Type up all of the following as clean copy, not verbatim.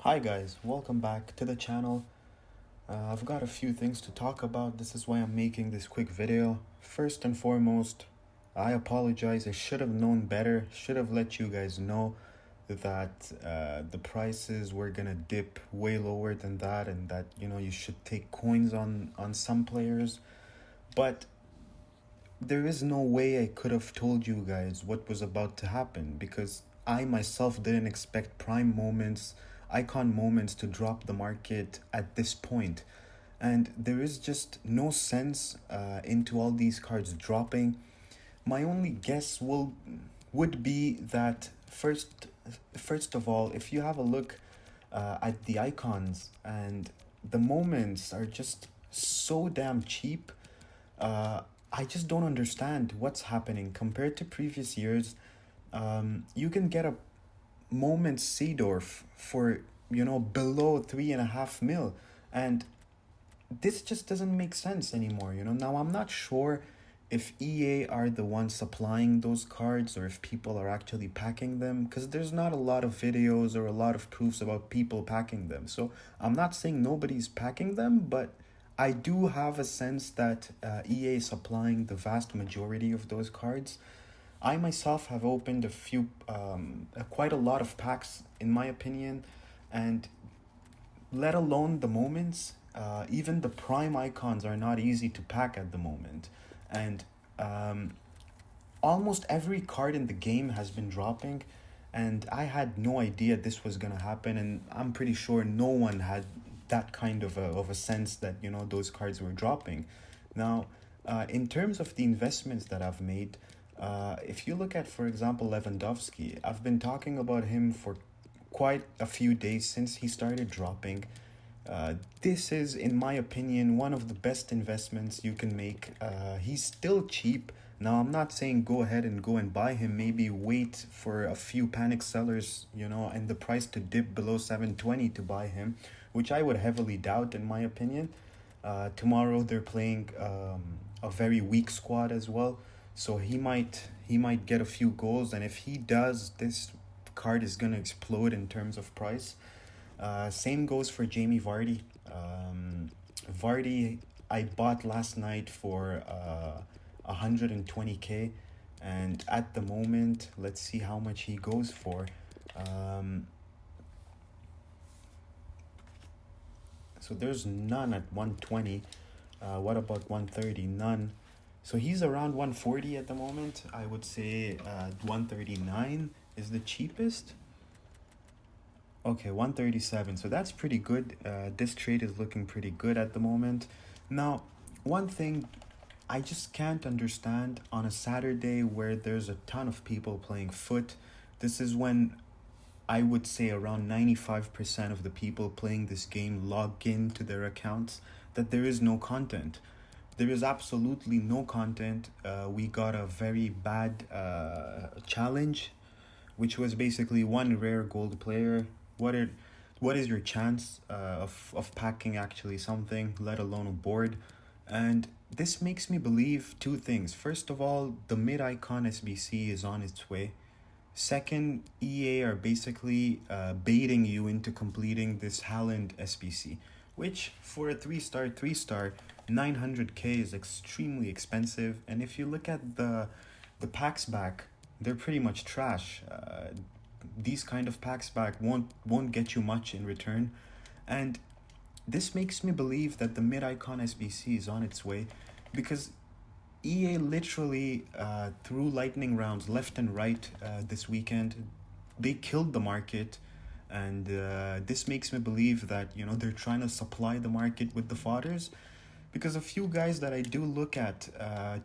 Hi guys, welcome back to the channel. I've got a few things to talk about. This is why I'm making this quick video. First and foremost, I apologize. I should have known better. Should have let you guys know that the prices were gonna dip way lower than that, and that you should take coins on some players. But there is no way I could have told you guys what was about to happen because I myself didn't expect prime moments, icon moments to drop the market at this point. And there is just no sense into all these cards dropping. My only guess would be that first of all, if you have a look at the icons and the moments are just so damn cheap, uh, I just don't understand what's happening compared to previous years. You can get a moment Seedorf for below 3.5 mil, and this just doesn't make sense anymore. Now I'm not sure if EA are the ones supplying those cards or if people are actually packing them, because there's not a lot of videos or a lot of proofs about people packing them. So I'm not saying nobody's packing them, but I do have a sense that EA is supplying the vast majority of those cards. I myself have opened quite a lot of packs, in my opinion, and let alone the moments. Even the prime icons are not easy to pack at the moment, and almost every card in the game has been dropping, and I had no idea this was gonna happen, and I'm pretty sure no one had that kind of a sense that those cards were dropping. Now, in terms of the investments that I've made, if you look at, for example, Lewandowski, I've been talking about him for quite a few days since he started dropping. This is, in my opinion, one of the best investments you can make. He's still cheap. Now, I'm not saying go ahead and go and buy him. Maybe wait for a few panic sellers, and the price to dip below 720 to buy him, which I would heavily doubt, in my opinion. Tomorrow they're playing a very weak squad as well, so he might get a few goals, and if he does, this card is gonna explode in terms of price. Same goes for Jamie Vardy. Vardy, I bought last night for 120k, and at the moment, let's see how much he goes for. So there's none at 120. What about 130? None. So he's around 140 at the moment. I would say 139 is the cheapest. Okay, 137. So that's pretty good. This trade is looking pretty good at the moment. Now, one thing I just can't understand on a Saturday where there's a ton of people playing FUT. This is when I would say around 95% of the people playing this game log into their accounts, that there is no content. There is absolutely no content. We got a very bad challenge, which was basically one rare gold player. What is your chance of packing actually something, let alone a board? And this makes me believe two things. First of all, the mid icon SBC is on its way. Second, EA are basically baiting you into completing this Haaland SBC, which for a 3-star, 900k is extremely expensive. And if you look at the packs back, they're pretty much trash. These kind of packs back won't get you much in return, and this makes me believe that the mid icon SBC is on its way, because EA literally threw lightning rounds left and right this weekend. They killed the market, and this makes me believe that they're trying to supply the market with the fodders, because a few guys that I do look at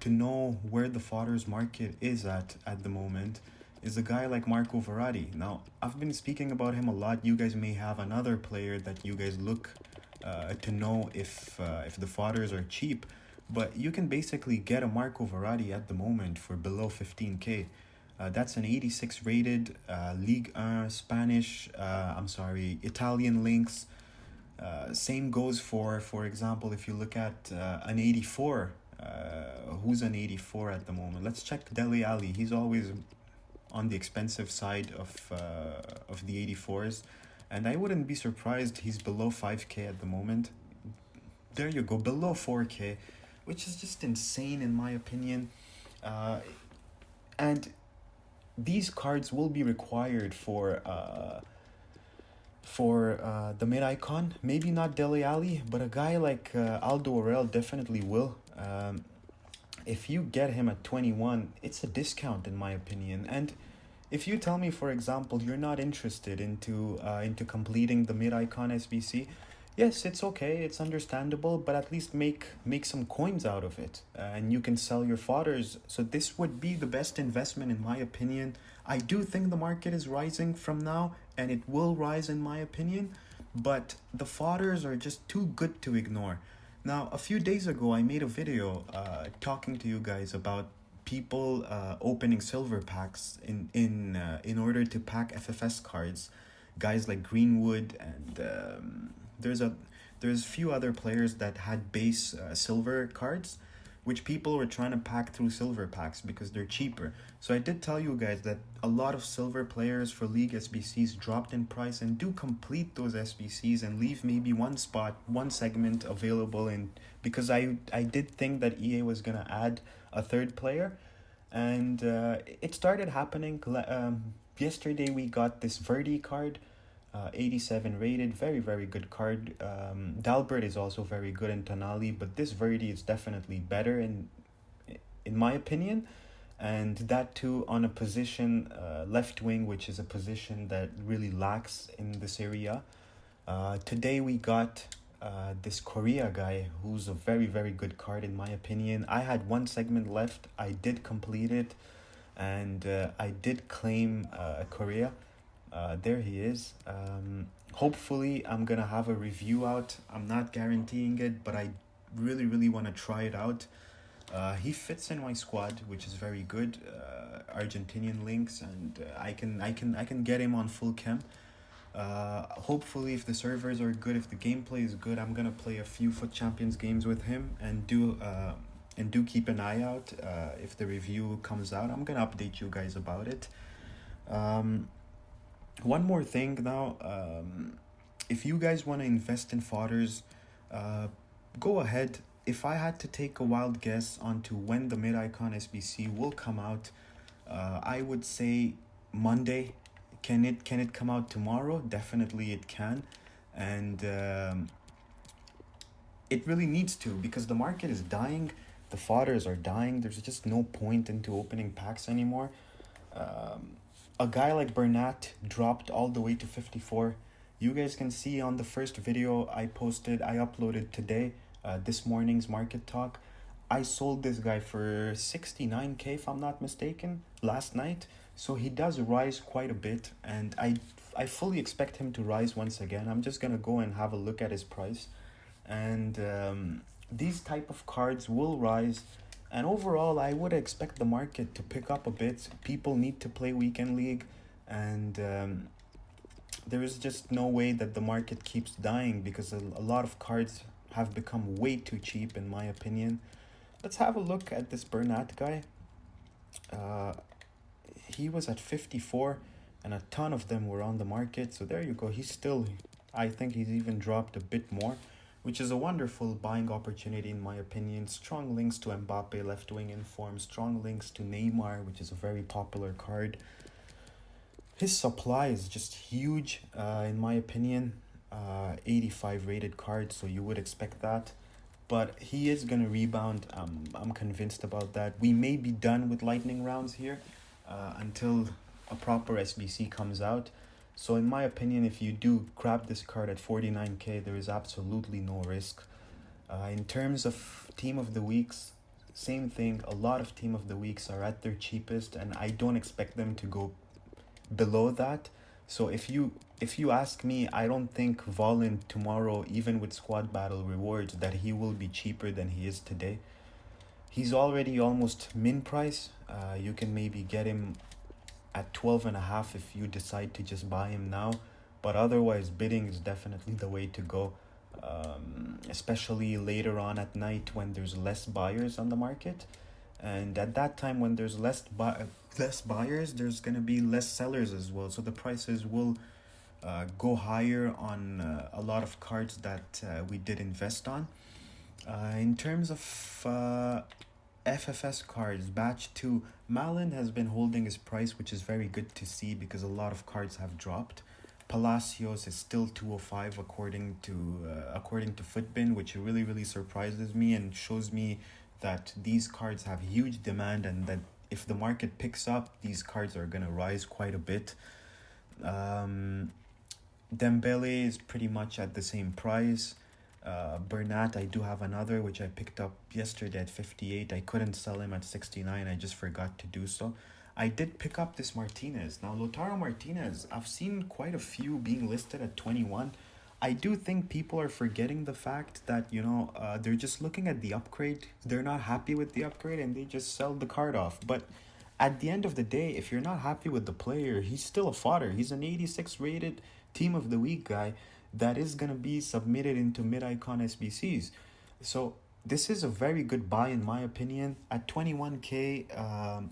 to know where the fodders market is at the moment is a guy like Marco Verratti. Now, I've been speaking about him a lot. You guys may have another player that you guys look to know if the fodders are cheap, but you can basically get a Marco Verratti at the moment for below 15k. That's an 86 rated Ligue 1 Spanish, Italian links. Same goes for example, if you look at an 84. Who's an 84 at the moment? Let's check Dele Alli. He's always on the expensive side of the 84s. and I wouldn't be surprised he's below 5K at the moment. There you go, below 4K, which is just insane in my opinion. Uh, and these cards will be required for the mid icon. Maybe not Dele Alli, but a guy like Aldo Orel definitely will. If you get him at 21, it's a discount in my opinion. And if you tell me, for example, you're not interested into completing the mid icon SBC, yes, it's okay, it's understandable, but at least make some coins out of it, and you can sell your fodders. So this would be the best investment in my opinion. I do think the market is rising from now, and it will rise in my opinion, but the fodders are just too good to ignore. Now, a few days ago, I made a video talking to you guys about people opening silver packs in order to pack FFS cards, guys like Greenwood, and there's few other players that had base silver cards, which people were trying to pack through silver packs because they're cheaper. So I did tell you guys that a lot of silver players for League SBCs dropped in price, and do complete those SBCs and leave maybe one spot, one segment available in, because I did think that EA was gonna add a third player, and it started happening. Yesterday we got this Verdi card, 87 rated, very good card. Dalbert is also very good in Tonali, but this Verdi is definitely better in my opinion, and that too on a position left wing, which is a position that really lacks in this area. Today we got this Korea guy, who's a very good card in my opinion. I had one segment left, I did complete it, and I did claim Korea. There he is. Hopefully I'm gonna have a review out. I'm not guaranteeing it, but I really want to try it out. He fits in my squad, which is very good. Argentinian links, and I can get him on full chem. Hopefully, if the servers are good, if the gameplay is good, I'm gonna play a few FUT Champions games with him, and do keep an eye out. If the review comes out, I'm gonna update you guys about it. One more thing now, if you guys want to invest in fodders, go ahead. If I had to take a wild guess onto when the mid icon SBC will come out, I would say Monday. Can it come out tomorrow? Definitely it can, and it really needs to, because the market is dying, the fodders are dying. There's just no point into opening packs anymore. A guy like Bernat dropped all the way to 54. You guys can see on the first video I uploaded today, this morning's market talk. I sold this guy for 69k if I'm not mistaken last night. So he does rise quite a bit, and I fully expect him to rise once again. I'm just gonna go and have a look at his price, and these type of cards will rise. And overall, I would expect the market to pick up a bit. People need to play weekend league, and there is just no way that the market keeps dying, because a lot of cards have become way too cheap in my opinion. Let's have a look at this Bernat guy. He was at 54, and a ton of them were on the market. So there you go. I think he's even dropped a bit more, which is a wonderful buying opportunity in my opinion. Strong links to Mbappe, left wing in form. Strong links to Neymar, which is a very popular card. His supply is just huge, in my opinion. 85 rated card, so you would expect that. But he is going to rebound. I'm convinced about that. We may be done with lightning rounds here until a proper SBC comes out. So in my opinion, if you do grab this card at 49k, there is absolutely no risk. In terms of team of the weeks, same thing. A lot of team of the weeks are at their cheapest, and I don't expect them to go below that. So if you ask me, I don't think Volin tomorrow, even with squad battle rewards, that he will be cheaper than he is today. He's already almost min price. You can maybe get him at 12.5 if you decide to just buy him now, but otherwise bidding is definitely the way to go, especially later on at night when there's less buyers on the market. And at that time, when there's less buyers, there's gonna be less sellers as well, so the prices will go higher on a lot of cards that we did invest on. In terms of FFS cards, batch 2, Malin has been holding his price, which is very good to see because a lot of cards have dropped. Palacios is still 205 according to Footbin, which really surprises me and shows me that these cards have huge demand and that if the market picks up, these cards are gonna rise quite a bit. Dembele is pretty much at the same price. Bernat, I do have another which I picked up yesterday at 58. I couldn't sell him at 69. I just forgot to do so. I did pick up this Martinez. Now, Lautaro Martinez, I've seen quite a few being listed at 21. I do think people are forgetting the fact that, they're just looking at the upgrade. They're not happy with the upgrade and they just sell the card off. But at the end of the day, if you're not happy with the player, he's still a fodder. He's an 86 rated team of the week guy that is going to be submitted into mid-icon SBCs. So this is a very good buy in my opinion. At 21k,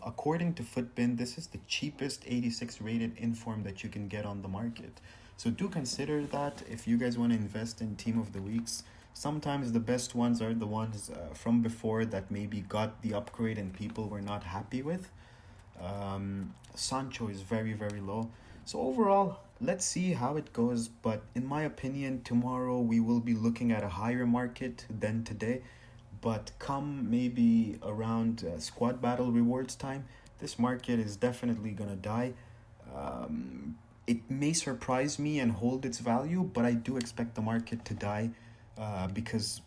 according to Footbin, this is the cheapest 86 rated inform that you can get on the market. So do consider that if you guys want to invest in team of the weeks. Sometimes the best ones are the ones from before that maybe got the upgrade and people were not happy with. Sancho is very low. So overall, let's see how it goes. But in my opinion, tomorrow we will be looking at a higher market than today. But come maybe around squad battle rewards time, this market is definitely gonna die. It may surprise me and hold its value, but I do expect the market to die because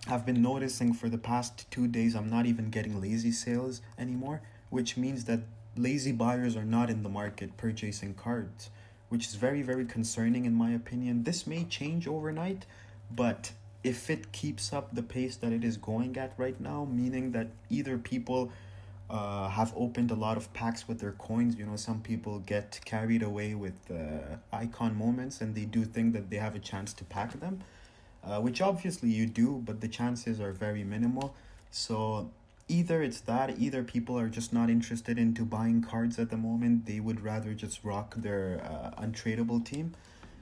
I've been noticing for the past 2 days I'm not even getting lazy sales anymore, which means that lazy buyers are not in the market purchasing cards, which is very concerning in my opinion. This may change overnight, but if it keeps up the pace that it is going at right now, meaning that either people have opened a lot of packs with their coins. Some people get carried away with icon moments and they do think that they have a chance to pack them, which obviously you do, but the chances are very minimal. So either it's that, either people are just not interested into buying cards at the moment. They would rather just rock their untradeable team.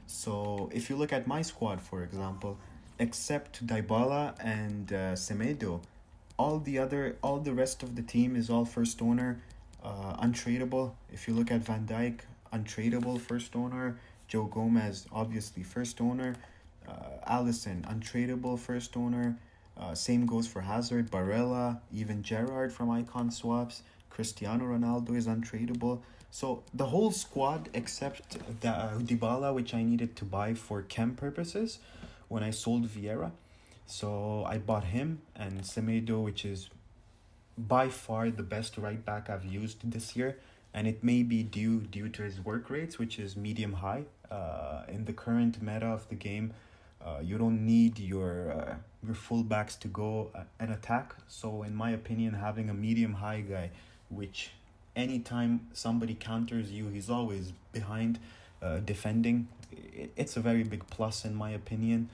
So if you look at my squad, for example, except Dybala and Semedo, all the rest of the team is all first owner, untradeable. If you look at Van Dijk, untradeable first owner. Joe Gomez, obviously first owner. Allison, untradeable first owner. Same goes for Hazard, Barella, even Gerrard from Icon Swaps. Cristiano Ronaldo is untradeable. So the whole squad except Dybala, which I needed to buy for chem purposes when I sold Vieira. So I bought him and Semedo, which is by far the best right back I've used this year. And it may be due to his work rates, which is medium high. In the current meta of the game, you don't need your fullbacks to go and attack. So in my opinion, having a medium high guy, which anytime somebody counters you, he's always behind defending, it's a very big plus in my opinion.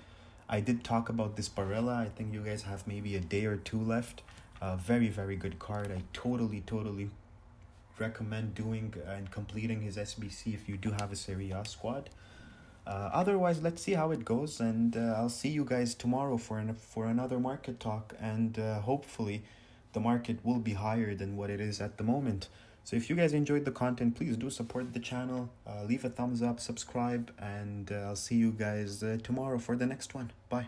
I did talk about this Barella. I think you guys have maybe a day or two left. Very good card. I totally recommend doing and completing his SBC if you do have a Serie A squad. Otherwise, let's see how it goes, and I'll see you guys tomorrow for another market talk, and hopefully the market will be higher than what it is at the moment. So if you guys enjoyed the content, please do support the channel, leave a thumbs up, subscribe, and I'll see you guys tomorrow for the next one. Bye.